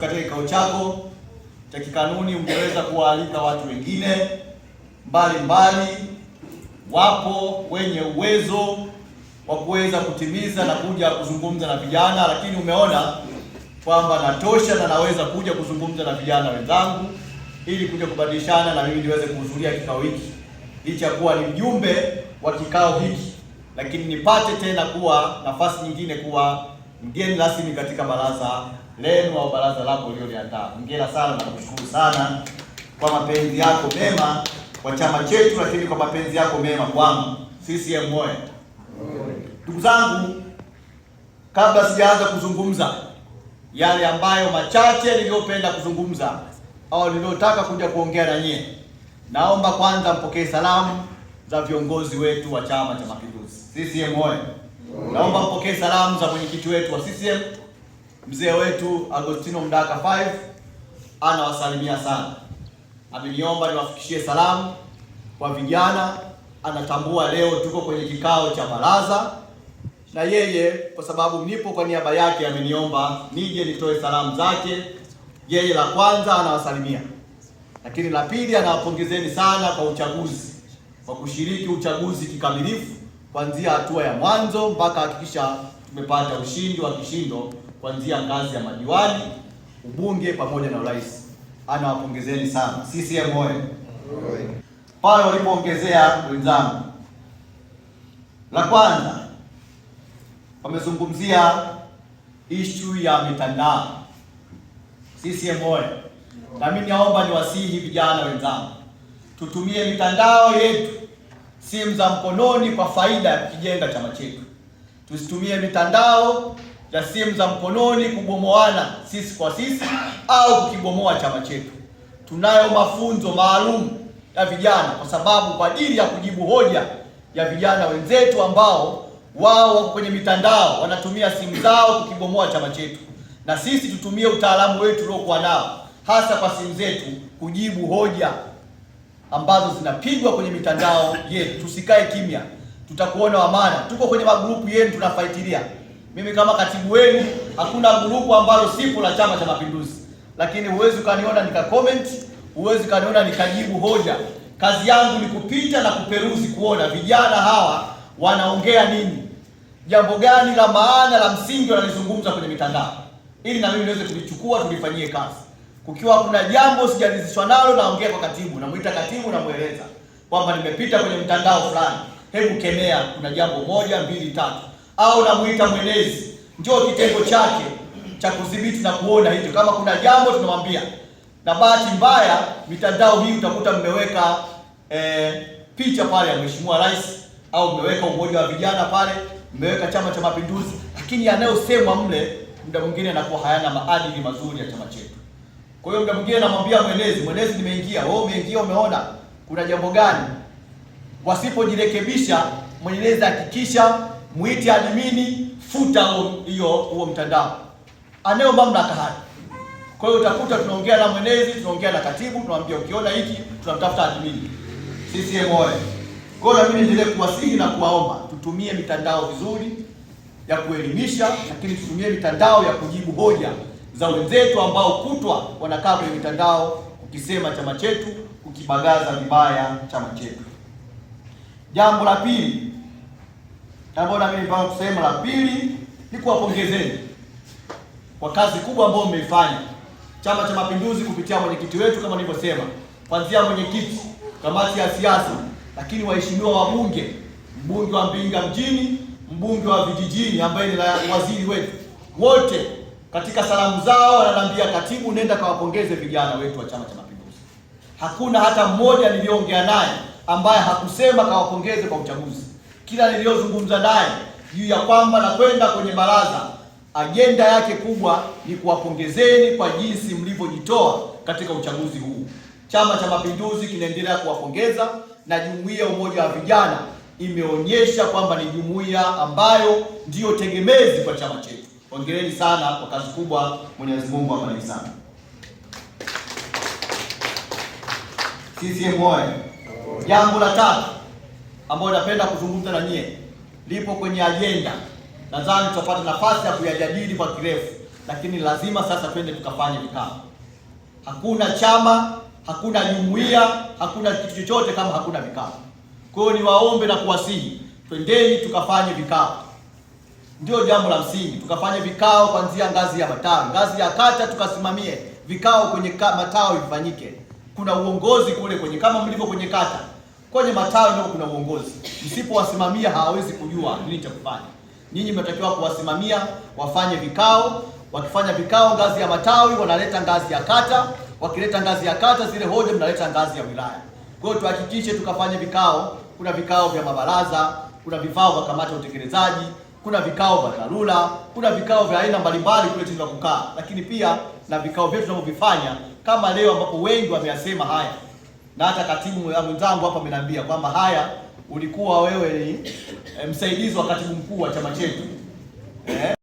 Katika kikao chako cha kikanuni ungeweza kuwaalika watu wengine mbalimbali, wapo wenye uwezo wa kuweza kutimiza na kuja kuzungumza na vijana, lakini umeona kwamba natosha na naweza kuja kuzungumza na vijana wenzangu ili kuja kubadilishana na mimi niweze kuhudhuria kikao hiki, licha kuwa ni mjumbe wa kikao hiki, lakini nipate tena kuwa nafasi nyingine kuwa mgeni rasmi katika baraza lenu au baraza lako ulioliandaa. Hongera sana na kushukuru sana kwa mapenzi yako mema kwa chama chetu, lakini kwa mapenzi yako mema kwangu. CCM oyee! Ndugu zangu, kabla sijaanza kuzungumza yale ambayo machache niliyopenda kuzungumza au niliyotaka kuja kuongea na nyie, naomba kwanza mpokee salamu za viongozi wetu wa Chama cha Mapinduzi. CCM oyee! Naomba mpokee salamu za mwenyekiti wetu wa CCM mzee wetu Agostino Mdaka 5, anawasalimia sana. Ameniomba niwafikishie salamu kwa vijana. Anatambua leo tuko kwenye kikao cha baraza, na yeye kwa sababu nipo kwa niaba yake ameniomba nije nitoe salamu zake. Yeye la kwanza anawasalimia, lakini la pili anawapongezeni sana kwa uchaguzi, kwa kushiriki uchaguzi kikamilifu kuanzia hatua ya mwanzo mpaka hakikisha tumepata ushindi wa kishindo kuanzia ngazi ya madiwani, ubunge pamoja na urais. Anawapongezeni sana. CCM oyee! Pale walipoongezea wenzangu, la kwanza wamezungumzia issue ya mitandao. CCM oyee! Na mimi naomba niwasihi vijana wenzangu, tutumie mitandao yetu, simu za mkononi kwa faida ya kujenga chama chetu. Tusitumie mitandao ya simu za mkononi kubomoana sisi kwa sisi au kukibomoa chama chetu. Tunayo mafunzo maalum ya vijana kwa sababu kwa ajili ya kujibu hoja ya vijana wenzetu ambao wao wako kwenye mitandao wanatumia simu zao kukibomoa chama chetu, na sisi tutumie utaalamu wetu uliokuwa nao hasa kwa simu zetu kujibu hoja ambazo zinapigwa kwenye mitandao yetu. Tusikae kimya, tutakuona wa maana. Tuko kwenye magrupu yenu tunafuatilia. Mimi kama katibu wenu hakuna grupu ambalo sipo la Chama cha Mapinduzi, lakini huwezi ukaniona nika comment, huwezi ukaniona nikajibu hoja. Kazi yangu ni kupita na kuperuzi kuona vijana hawa wanaongea nini, jambo gani la maana la msingi wanalizungumza kwenye mitandao, ili na mimi niweze kulichukua tulifanyie kazi. Kukiwa kuna jambo sijaridhishwa nalo, naongea kwa katibu, namuita katibu, namueleza kwamba nimepita kwenye mtandao fulani, hebu kemea, kuna jambo 1, 2, 3, au namuita mwenezi, njoo kitengo chake cha kudhibiti na kuona hicho, kama kuna jambo tunamwambia. Na bahati mbaya mitandao hii utakuta mmeweka picha pale ya Mheshimiwa Rais, au mmeweka umoja wa vijana pale, mmeweka Chama cha Mapinduzi, lakini yanayosemwa mle muda mwingine yanakuwa hayana maadili mazuri ya chama chetu. Kwa hiyo muda mwingine namwambia mwenezi, nimeingia, wewe umeingia, umeona kuna jambo gani? Wasipojirekebisha, mwenezi hakikisha muite admini, futa huo mtandao, anayo mamlaka haya. Kwa hiyo utakuta tunaongea na mwenezi, tunaongea na katibu, tunamwambia ukiona hiki tunamtafuta admini. CCM oyee! Kwa hiyo mimi niendelee kuwasihi na kuwaomba tutumie mitandao vizuri ya kuelimisha, lakini tutumie mitandao ya kujibu hoja za wenzetu ambao kutwa wanakaa kwenye mitandao kukisema chama chetu, kukibagaza vibaya chama chetu. Jambo la pili ambalo na mimi nataka kusema, la pili ni kuwapongezeni kwa kazi kubwa ambayo mmeifanya Chama cha Mapinduzi kupitia mwenyekiti wetu, kama nilivyosema, kuanzia mwenyekiti, kamati ya siasa, lakini waheshimiwa wabunge, mbunge wa Mbinga mjini, mbunge wa vijijini ambaye ni waziri wetu, wote katika salamu zao wananiambia, katibu, nenda kawapongeze vijana wetu wa Chama cha Mapinduzi. Hakuna hata mmoja niliyoongea naye ambaye hakusema kawapongeze kwa uchaguzi. Kila niliyozungumza naye juu ya kwamba nakwenda kwenye baraza, ajenda yake kubwa ni kuwapongezeni kwa jinsi mlivyojitoa katika uchaguzi huu. Chama cha Mapinduzi kinaendelea kuwapongeza, na jumuiya umoja wa vijana imeonyesha kwamba ni jumuiya ambayo ndiyo tegemezi kwa chama chetu. Hongereni sana kwa kazi kubwa. Mwenyezi Mungu awabariki sana. CCM oyee! Jambo la tatu ambalo napenda kuzungumza na nyie lipo kwenye ajenda, nadhani tutapata nafasi ya kuyajadili kwa kirefu, lakini lazima sasa twende tukafanye vikao. Hakuna chama, hakuna jumuiya, hakuna kitu chochote kama hakuna vikao. Kwa hiyo niwaombe na kuwasihi, twendeni tukafanye vikao. Ndio jambo la msingi, tukafanye vikao kuanzia ngazi ya matawi, ngazi ya kata tukasimamie vikao kwenye matawi vifanyike. Kuna uongozi kule kwenye, kama mlivyo kwenye kata, kwenye matawi ndio kuna uongozi. Msipowasimamia hawawezi kujua nini cha kufanya. Nyinyi mnatakiwa kuwasimamia, wafanye vikao. Wakifanya vikao ngazi ya matawi, wanaleta ngazi ya kata. Wakileta ngazi ya kata, zile hoja mnaleta ngazi ya wilaya. Kwa hiyo tuhakikishe tukafanye vikao. Kuna vikao vya mabaraza, kuna vikao vya kamati ya utekelezaji, kuna vikao vya dharura, kuna vikao vya aina mbalimbali kule tunaweza kukaa, lakini pia na vikao vyetu tunavyovifanya kama leo, ambapo wengi wameyasema haya, na hata katibu mwenzangu hapa ameniambia kwamba haya, ulikuwa wewe ni msaidizi wa katibu mkuu wa chama chetu.